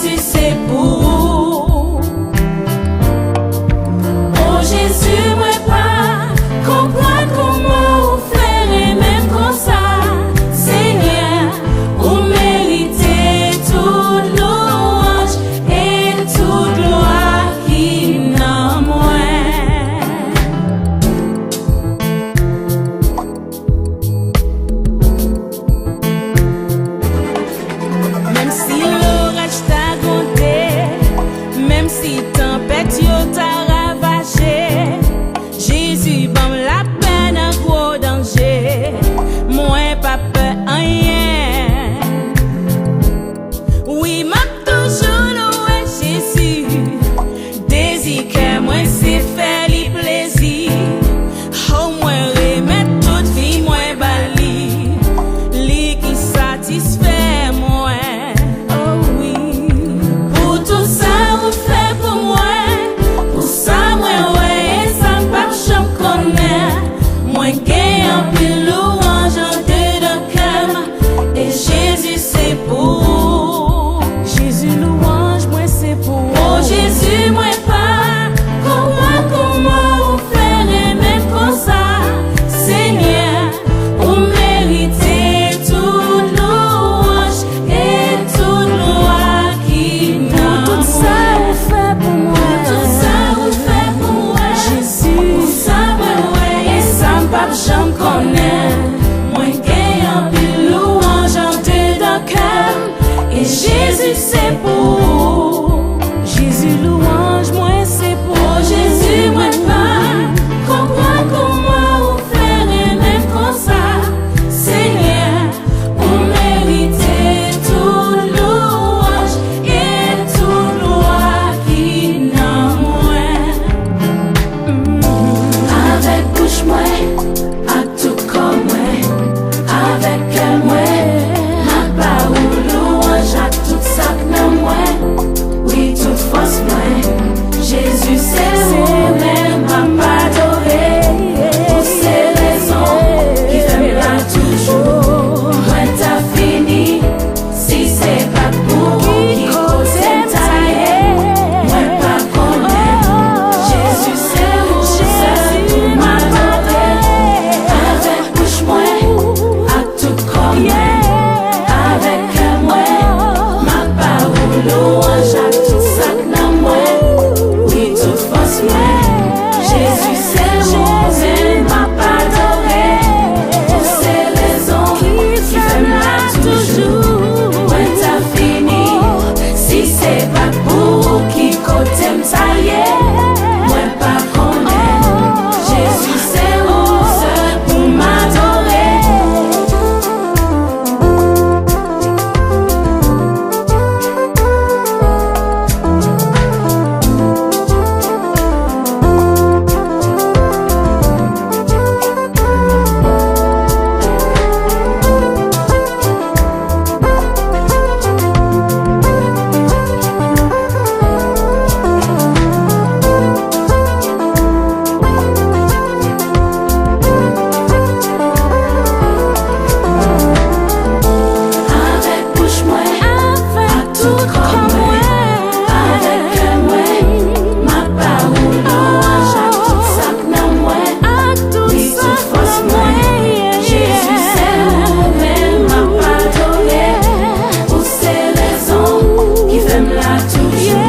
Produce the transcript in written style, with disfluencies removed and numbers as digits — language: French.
Jésus c'est pour. Oh Jésus, moi pas comprendre comment vous faire et même comme ça. Seigneur, vous méritez toute louange et toute gloire qui n'a moins. Même si l'orage t'a grondé, même si tempête yo t'a ravagé, Jésus bam la peine un gros danger. Moi pas peur rien. Oui, m'a toujours loué Jésus. Désir que moi c'est faire lui plaisir. Oh moi remettre toute vie moi bali. Lui qui satisfait moi. Oh oui. Pour tout ça vous fait pour moi. Pour ça moi ouais et ça pas j'en connais. Moi gagne un peu louange en dedans cœur. Et Jésus c'est pour. Jésus louange moi c'est pour. Oh Jésus moi pas comment vous faire et même comme ça. Seigneur, vous méritez toute louange et toute gloire qui n'a tout ça vous fait pour moi. Tout ça vous fait pour moi. Jésus, pour ça ouais et ça pas j'en connais. Moi gagne un peu louange en dedans cœur. Et Jésus c'est pour. Jésus louange moi c'est pour. Oh Jésus moi pas comprends comment vous faire et même comme ça. Seigneur, vous méritez toute louange et toute gloire qui n'a moins. Avec bouche moi, à tout corps moi, avec cœur moi, ma parole louange à tout ça que n'a moi. Oui, toute force moi, Jésus c'est vous-même m'a adoré. Pour ces raisons qui fait là toujours. Moi t'as fini, si c'est pas pour qui cause taillé. Moi pas connaître, Jésus c'est vous pour m'adorer. Avec bouche moi, à tout corps moi, avec cœur moi, ma parole louange à tout ça que n'a moi. Oui, toute force moi, Jésus c'est vous-même m'a adoré. Pour ces raisons qui fait là toujours. Moi t'as fini, si c'est pas pour qui côté m'taillé. Moi pas connaître, Jésus c'est vous seul pour m'adorer. Avec bouche moi, à tout corps moi, avec cœur moi, ma parole louange à tout ça que n'a moi. Oui, toute force moi, Jésus c'est vous-même m'a adoré. Pour ces raisons qui fait là toujours.